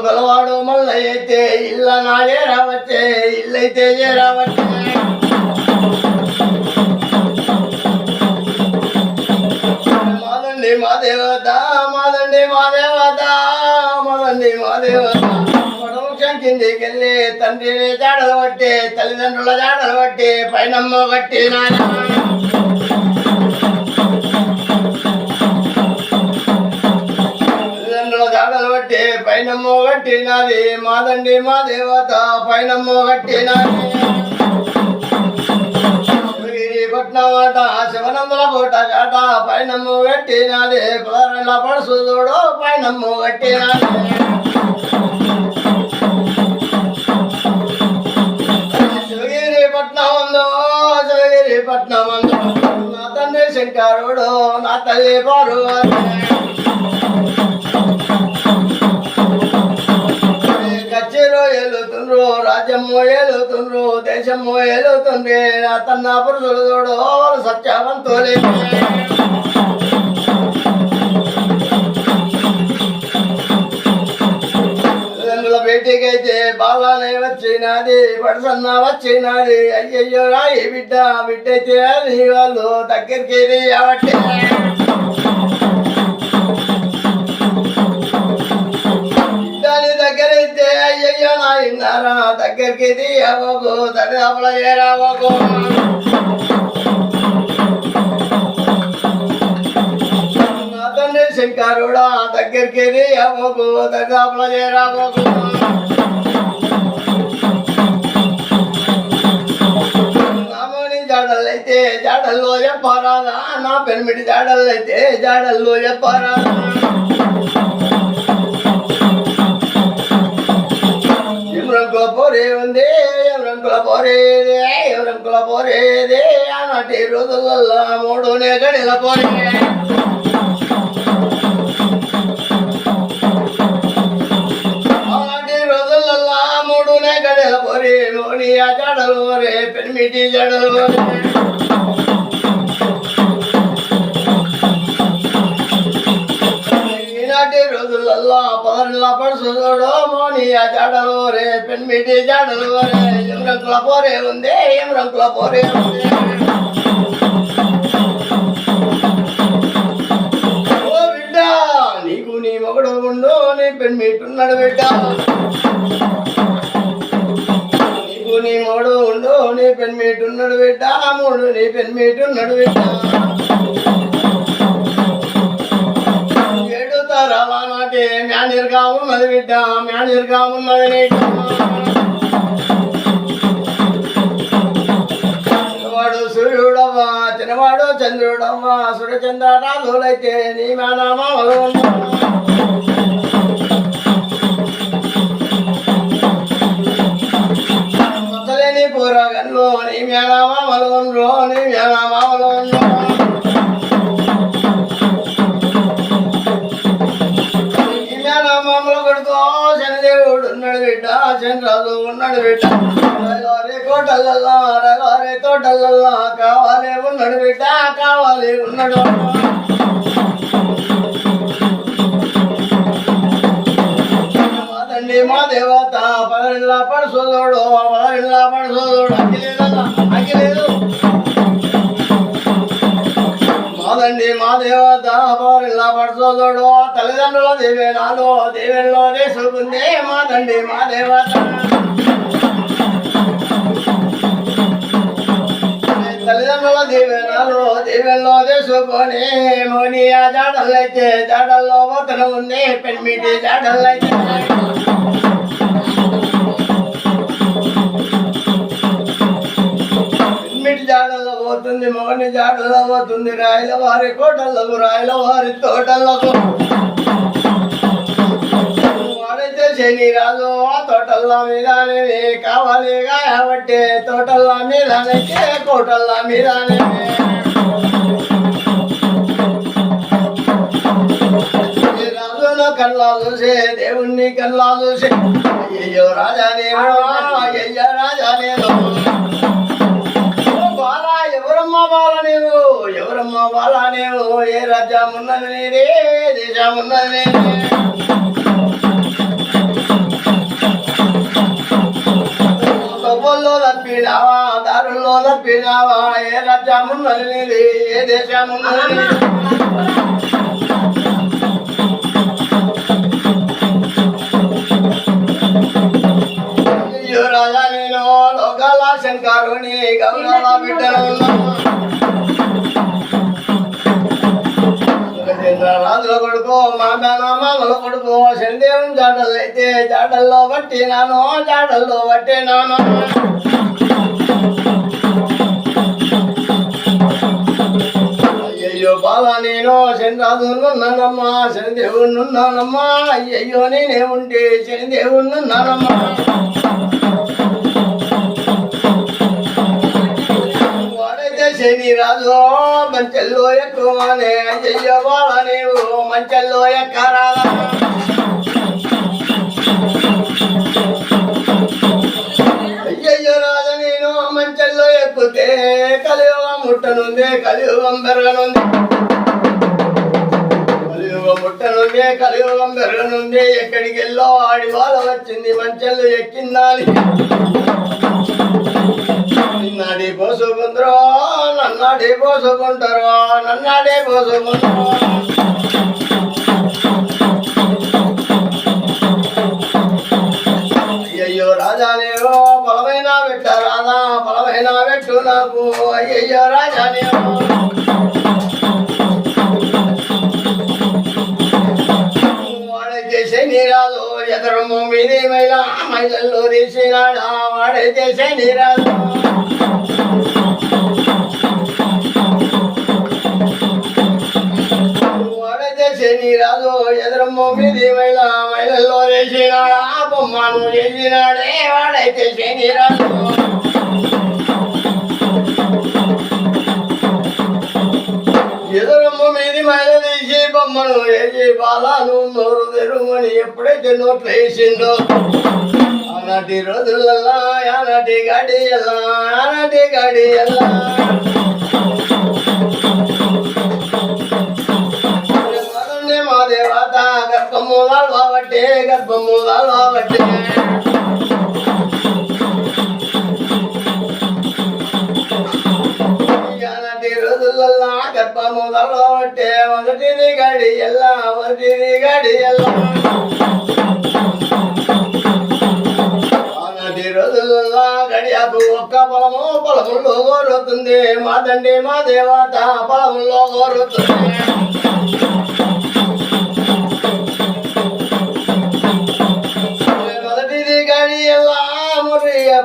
గలవాడు మల్ల అయితే ఇల్ల నాయే రావచ్చే ఇల్లైతే రావచ్చే మాదండి మా దేవత మాదండి మా దేవత మాదండి మా దేవత కిందికెళ్ళి తండ్రిని జాడలు పట్టి తల్లిదండ్రుల జాడలు పట్టి పైనమ్మ కట్టి తల్లిదండ్రుల జాడలు పట్టి పైనమ్మ కట్టినది మాదండి మా దేవత పైనమ్మ కట్టినది పట్నమాట శివనందుల కోట కాట పైనమ్మ కట్టినది కుదరల పడుసు చూడు పైనమ్మ కట్టినది పట్నమందు నా తండ్రి శంకరుడు నా తల్లి పార్వతి కచ్చేలో ఏలుతుండ్రు రాజ్యము ఏలుతుండ్రు దేశము ఏలుతుంది నా తన్న పురుషులు చూడు సత్యవంతులే బయటికైతే బాగానే వచ్చినది పడసన్న వచ్చినది అయ్యయ్యో రాయి బిడ్డ బిడ్డైతే నీ వాళ్ళు దగ్గరికి కాబట్టి బిడ్డని దగ్గరైతే అయ్యయ్యో నా ఇన్నారా దగ్గరికి అవ్వకు దరిదాపుల చేరావకు నా తండ్రి శంకరుడా దగ్గరికి అవ్వకు దరిదాపుల చేరావకు జాడల్లైతే జాడల్లో చెప్పరాదా నా పెనిమిటి జాడల్లైతే జాడల్లో చెప్పరాదా ఎవరంకుల పోరే ఉంది ఎవరంకుల పోరేదే ఎవరంకుల పోరేదే ఆనాటి రోజులలో మూడునే గడిల పోరే గడల పోరే మోని ఆ జాడలు పోరే పెనిమిటి జాడలు పోరే ఈనాటి రోజులల్లో పదరుల పడుసు చూడు మోని ఆ జాడలు పోరే పెనిమిటి జాడలు పోరే ఏం రంకుల పోరే ఉంది ఏం రంకుల పోరే ఉంది ఓ బిడ్డ నీకు నీ మొగుడు ఉండు నీ పెనిమిటున్నాడు బిడ్డ నీ మూడు ఉండు నీ పెన్మీటున్నాడు బిడ్డ మూడు నీ పెన్మీటున్నాడు బిడ్డ ఏడు తరాల నాటి మేనీరుగా ఉన్నది బిడ్డ మేనీరుగా ఉన్నది చిన్నవాడు సూర్యుడవ్వా చిన్నవాడు చంద్రుడవ్వా సూర్యచంద్ర రాజులైతే నీ మేనమామలు పోరాగన్లో నీ మేనమామలు ఉండ్రో నీ మేనమామలు ఉండ్రో నీ మేనమామలు కొడుకో శనిదేవుడు ఉన్నాడు బిడ్డ చంద్రరాజు ఉన్నాడు బిడ్డ రగారే కోటల్లల్లా రగారే తోటల్లల్లా కావాలి ఉన్నాడు బిడ్డ కావాలి ఉన్నాడు మాదండి మా దేవత పదరిళ్ళ పడుసోదోడు పదరిళ్ళ పడుసోదోడు అగిలేదు మాదండి మా దేవత పదరిళ్ళ పడుసోదోడు తల్లిదండ్రుల దేవేనాలు దేవేల్లో దేశుకుంది మాదండి మా దేవత తల్లిదండ్రుల దేవేనాలు దేవేల్లో దేశుకొని మోని ఆ జాడల్లైతే జాడల్లో పోతన ఉంది పెన్మిటి జాడల్లైతే పెన్మిటి జాడల్లో పోతుంది మోని జాడల్లో పోతుంది రాయల వారి కోటలకు రాయల వారి తోటలకు వాడైతే శని రాజు ఆ తోటల్ల మీదనే కావాలి కాబట్టి తోటల్ల మీదనే కోటల్ల మీదనే రాజును కళ్ళ చూసే దేవుణ్ణి కళ్ళ చూసే అయ్యో రాజానే అయ్యో రాజానే బాలా ఎవరమ్మా బాల నీవు ఎవరమ్మా బాల నీవు ఏ రాజ్యం ఉన్నది నీదే దేశం ఉన్నది నీదే రాజ్యమున్నది నీది ఏ దేశమున్నది అయ్యో రాజా నేను లోకాల శంకరుని గౌరవ బిడ్డను రాజుల కొడుకు మా మామల కొడుకు శనిదేవుని జాడలు అయితే జాడల్లో పట్టినాను జాడల్లో పట్టినాను అయ్యయ్యో బాల నేను శనిరాజునున్నానమ్మా శనిదేవుడున్నానమ్మా అయ్యయ్యో నేనేముంటే శనిదేవుడున్నానమ్మా శని రాజు మంచెల్లో ఎక్కువనే అయ్యయ్యో బాల నీవు మంచెల్లో ఎక్కరాలా అయ్యయ్యో రాజు నేను మంచెల్లో ఎక్కితే కలియుగం ముట్టనుంది కలియుగం పెరగనుంది కలియుగం ముట్టనుంది కలియుగం పెరగనుంది ఎక్కడికి వెళ్ళో ఆడి బాల వచ్చింది మంచెల్లో ఎక్కిందాలి నిన్నాడే పోసుకుందరో నన్నాడే పోసుకుంటారో నన్నాడే పోసుకుంటారో అయ్యయ్యో రాజా నేను బలమైన పెట్ట రాదా బలమైన పెట్టు నాకు అయ్యయ్యో రాజా నేను వాడైతే నీరాదు ఎదరము మీది మహిళల్లో తీసినాడా వాడైతే నీరాదు రాజు ఎదురమ్మ మీది మహిళల్లో వేసినాడా బొమ్మను చేసినాడే వాడైతే శని రాజు ఎదురమ్మ మీది మహిళ తీసి బొమ్మను వేసి బాలాను నోరు తెరుమని ఎప్పుడైతే నోట్లు వేసిందో ఆనాటి రోజులల్లా ఆనాటి గాడి ఎల్లా ఆనాటి గాడి ఎల్లా మా దేవత గర్భమూలాలు బాబట్టే గర్భమూలాలు బాబట్టే ఆనాటి రోజులల్లా గర్భమూలాలు బాబట్టే మొదటిది గాడి ఎల్లా మొదటిది గాడి ఎల్లా ఆనాటి రోజులల్లా గడియాకు ఒక్క పొలముల్లో కోరుతుంది మా తండ్రి మా దేవత పొలముల్లో కోరుతుంది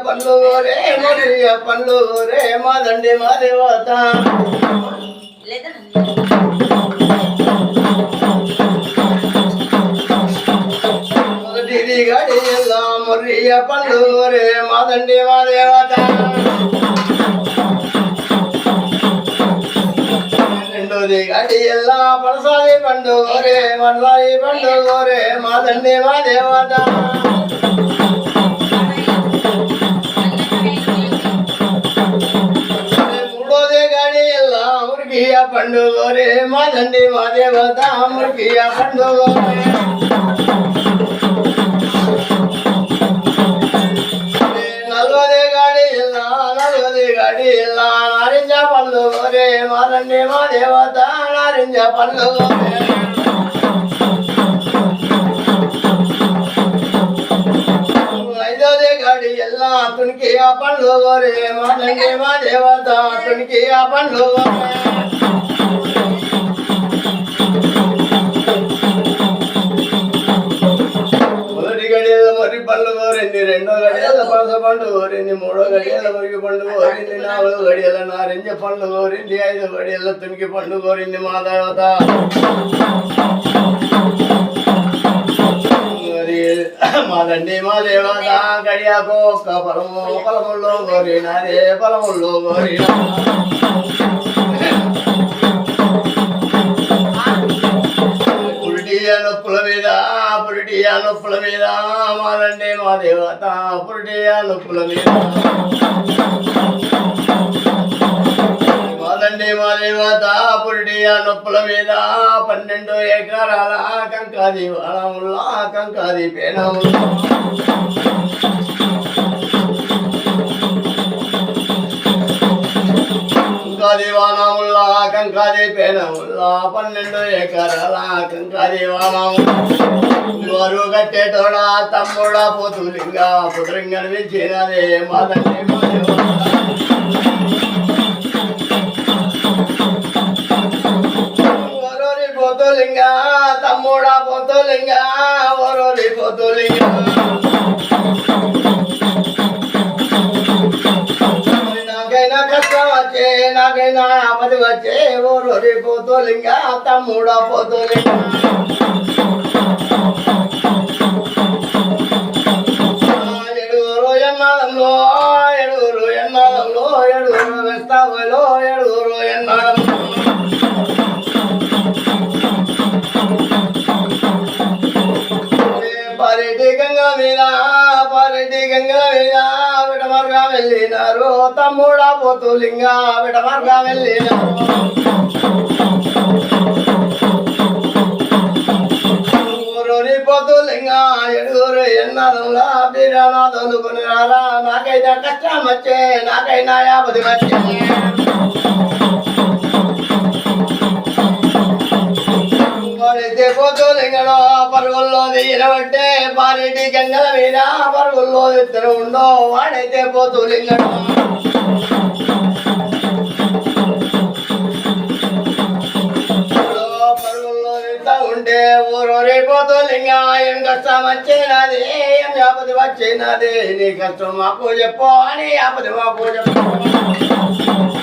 పండ్లు రే మురియ పండ్లు రే మా దండి మా దేవత మొదటిది గడి ఎల్లా మురియ పండ్లు రే మా దండి మా దేవత రెండోది గడి ఎల్లా పడసాది పండు రే మడసాది పండు రే మా దండి మా దేవత మురికియ పండుగ రే మా దండి మా దేవత మురికియ పండుగ నల్వదే గాడి ఎల్లా నల్వదే గాడి ఎల్లా నారింజ పండుగ రే మా దండి మా దేవత నారింజ పండుగ ఐదోదే గాడి ఎల్లా తునికి ఆ పండుగ రే మా దండి మా దేవత తునికి ఆ పండుగ మర్రి పండ్లు కోరింది రెండో గడియల పనస పండు కోరింది మూడో గడియల మురిగి పండు కోరింది నాలుగో గడియల నారింజ పండ్లు కోరింది ఐదో గడియల తునికి పండు కోరింది మా దేవత మా దండి మా దేవత గడియాకు ఒక్క పొలముల్లో కోరినదే పొలముల్లో కోరిన పురిటియా నొప్పుల మీద మా దండి మా దేవత పురిటియా నొప్పుల మీద మా దండి మా దేవత పురిటియా నొప్పుల మీద 12 ఎకరాల కంకాది వనముల్లా కంకాది పేనముల్లా కంకాది పేనముల్లో 12 ఎకరాల కంకాది వామం వారు కట్టేటోడా తమ్ముడా పోతులింగా పుత్రంగా విచ్చినదే మాదండి వరోరి పోతులింగా తమ్ముడా పోతులింగా వరోరి పోతులింగా నాకైనా కష్టం వచ్చే నాకైనా ఆపది వచ్చే వరోరి పోతులింగా తమ్ముడా పోతులింగా ఎడుగురు ఎన్నాదంలో ఎడుగురు వేస్తావులో ఎడుగురు ఎన్నాదంలో పారెడ్డి గంగ మీద విడమర్గా వెళ్ళినారు తమ్ముడా పోతులింగా విడమర్గా వెళ్ళినారు పోతులింగా ఎడుగురు ఎన్నాదంలా బీరానాథులు కొనిరారా నాకైనా కష్టం వచ్చే నాకైనా యాపది వచ్చే వాడైతే పోతులింగడో పరుగుల్లో దిగినబట్టే పారెడ్డి గంగల మీద పరుగుల్లో ఇద్దరు ఉండో వాడైతే పోతులింగడో ఉంటే ఊరూరి పోతులింగా ఏం కష్టం వచ్చేనది ఏం ఆపది వచ్చినది నీ కష్టం మాకు చెప్పు అని ఆపది మాకు చెప్పు